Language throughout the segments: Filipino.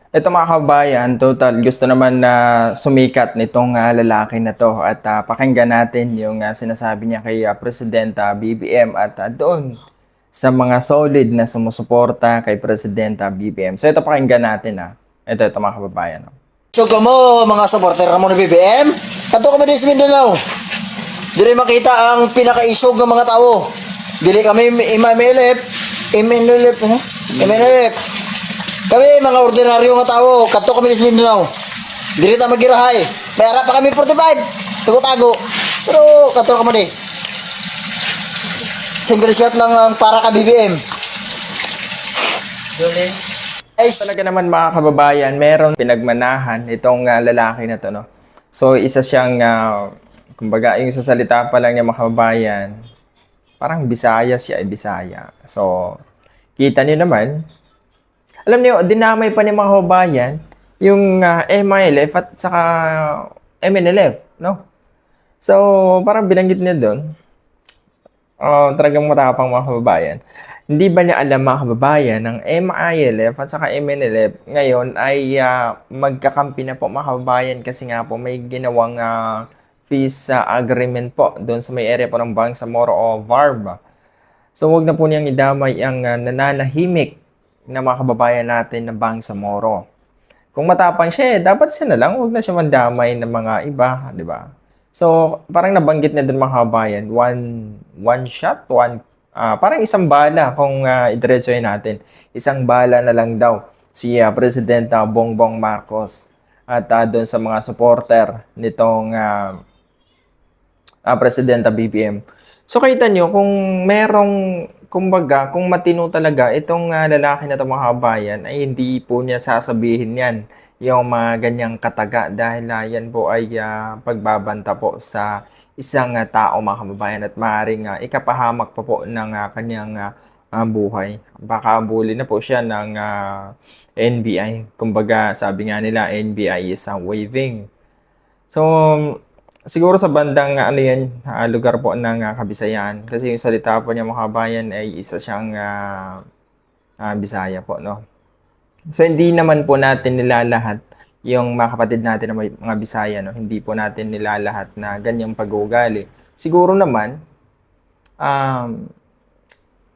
Ito mga kabayan, total gusto naman na sumikat nitong lalaki na to at pakinggan natin yung sinasabi niya kay Presidenta BBM at doon sa mga solid na sumusuporta kay Presidenta BBM. So ito pakinggan natin. Ito mga kababayan. So mo mga supporter mo ni BBM, kadto kami din sa Mindanao. Dili makita ang pinakaisog ng mga tao. Dili kami MMLF, MNLF, MNLF. Kami mga ordinaryo nga tao, kadto kami din sa Mindanao. Dili ta magirahay. May ara pa kami 45. Tago-tago. Pero kadto kami di. Single shot lang ang para ka BBM. Talaga naman mga kababayan, meron pinagmanahan itong lalaki na to, no? So isa siyang, kumbaga yung sa salita pa lang niya mga kababayan, parang Bisaya siya ay Bisaya. So kita niyo naman, alam niyo, dinamay pa ni mga kababayan yung MILF at saka MNLF, no? So parang binanggit niya doon, talagang matapang mga kababayan. Hindi ba niya alam mga kababayan, ng MILF at saka MNLF ngayon ay magkakampi na po mga kababayan kasi nga po may ginawang peace agreement po doon sa may area po ng Bangsamoro o VARB. So wag na po niyang idamay ang nananahimik na mga kababayan natin na Bangsamoro. Kung matapang siya, dapat siya na lang, wag na siya mandamay ng mga iba, di ba? So, parang nabanggit na doon mga kababayan, one shot, parang isang bala kung idiretsohin natin. Isang bala na lang daw si Presidente Bongbong Marcos at doon sa mga supporter nitong Presidenta BBM. So kita nyo, kung merong, kumbaga, kung matino talaga, itong lalaki na ito mga kabayan, ay hindi po niya sasabihin yan, yung mga ganyang kataga, dahil yan po ay pagbabanta po sa isang tao mga kababayan at maaaring ikapahamak pa po ng kanyang buhay. Baka bully na po siya ng NBI. Kumbaga, sabi nga nila, NBI is waving. So, siguro sa bandang ano yan, lugar po ng Kabisayan. Kasi yung salita po niya mga kabayan ay isa siyang Bisaya po, no? So, hindi naman po natin nilalahat yung mga kapatid natin na may mga Bisaya, no? Hindi po natin nilalahat na ganyang pag-uugali. Siguro naman, um,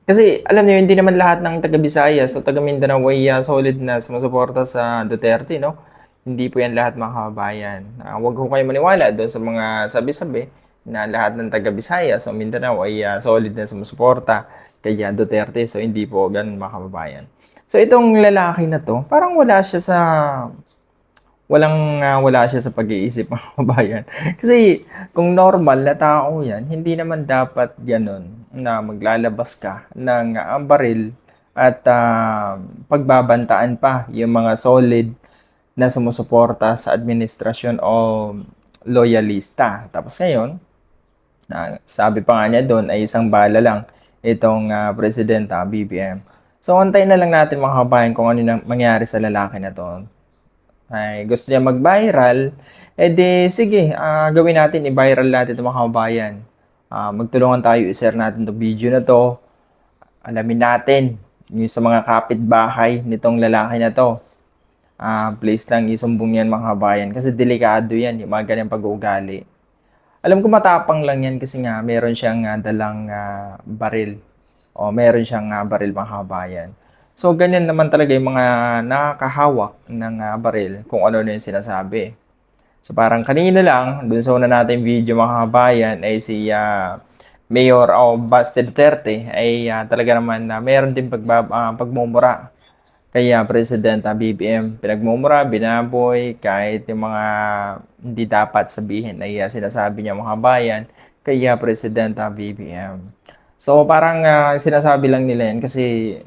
kasi alam niyo, hindi naman lahat ng taga-Visayas o taga-Mindanao ay solid na sumusuporta sa Duterte, no? Hindi po yan lahat mga kababayan. Huwag ko kayo maniwala doon sa mga sabi-sabi na lahat ng taga-Visayas o Mindanao ay solid na sumusuporta kay Duterte. So hindi po ganun mga kababayan. So itong lalaki na to, parang wala siya sa pag-iisip mga kababayan. Kasi kung normal na tao yan, hindi naman dapat ganun na maglalabas ka ng baril at pagbabantaan pa yung mga solid na sumusuporta sa administrasyon o loyalista. Tapos ngayon, sabi pa nga niya doon ay isang bala lang itong Presidenta BBM. So antayin na lang natin mga kababayan kung ano nang mangyari sa lalaki na to. Ay gusto niya mag-viral, edi sige, gawin natin, i-viral natin itong mga kababayan. Magtulungan tayo, i-share natin itong video na to. Alamin natin yung sa mga kapitbahay nitong lalaki na to. Please lang isumbong yan mga kabayan kasi delikado yan, yung mga ganyang pag-uugali. Alam ko matapang lang yan kasi nga meron siyang dalang baril o meron siyang baril mga kabayan. So, ganyan naman talaga yung mga nakakahawak ng baril kung ano na yung sinasabi. So, parang kanina lang, dun sa una natin video mga kabayan, ay si Mayor o Baste Duterte ay talaga naman na meron din pagmumura kay Presidenta BBM. Pinagmumura, binaboy, kahit yung mga hindi dapat sabihin ay sinasabi niya mga kabayan kay Presidenta BBM. So, parang sinasabi lang nila yan kasi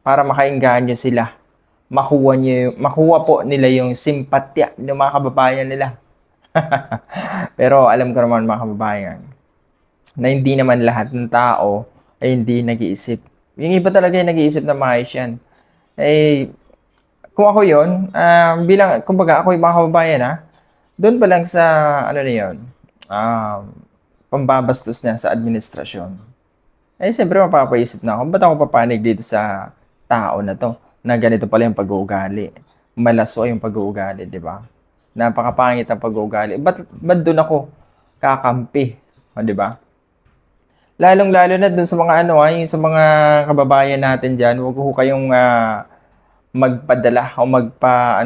para makaengganyo sila. Makuha po nila yung simpatya ng mga kababayan nila. Pero alam ko naman mga kababayan, na hindi naman lahat ng tao ay hindi nag-iisip. Yung iba talaga yung nag-iisip na maayos yan. Eh, kung ako yon, bilang, kumbaga ako yung mga kababayan doon pa lang sa, ano na yun, pambabastos niya sa administrasyon. Eh, siyempre mapapaisip na ako, ba't ako papanig dito sa tao na to, na ganito pala yung pag-uugali. malaso yung pag-uugali, di ba? Napakapangit ang pag-uugali. Ba't doon ako kakampi? O, di ba? Lalong-lalo na dun sa mga yung sa mga kababayan natin diyan, wag ho kayong magpadala o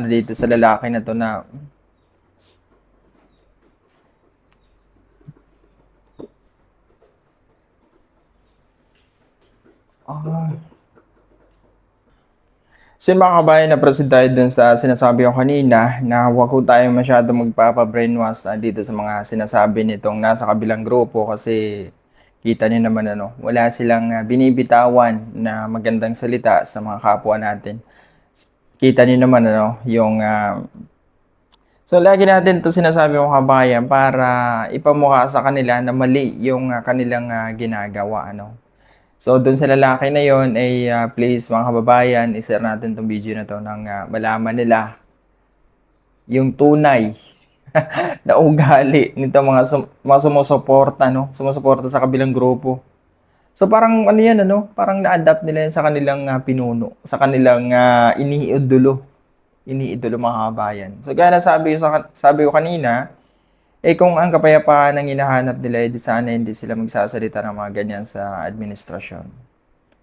dito sa lalaki na to na ah, kasi mga kabayan, naproceed tayo dun sa sinasabi ko kanina na huwag ko tayo masyado magpapa-brainwash dito sa mga sinasabi nitong nasa kabilang grupo kasi kita niyo naman wala silang binibitawan na magandang salita sa mga kapwa natin. Kita niyo naman yung so lagi natin 'to sinasabi mga kabayan para ipamukha sa kanila na mali yung kanilang ginagawa So, dun sa lalaki na yon ay please mga kababayan, i-share natin tong video na to nang malaman nila yung tunay na ugali nito mga sumusuporta, sumusuporta sa kabilang grupo. So, parang yan, parang na-adapt nila yan sa kanilang pinuno, sa kanilang iniidolo mga kababayan. So, gaya na sabi ko kanina, kung ang kapayapaan ang hinahanap nila, di sana hindi sila magsasalita ng mga ganyan sa administrasyon,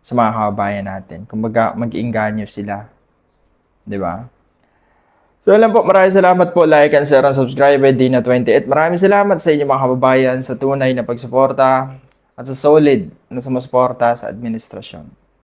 sa mga kababayan natin. Kumbaga, mag-inganyo sila. Di ba? So, alam po, maraming salamat po. Like and share and subscribe at Dina28. Maraming salamat sa inyo mga kababayan sa tunay na pagsuporta at sa solid na sumusuporta sa administrasyon.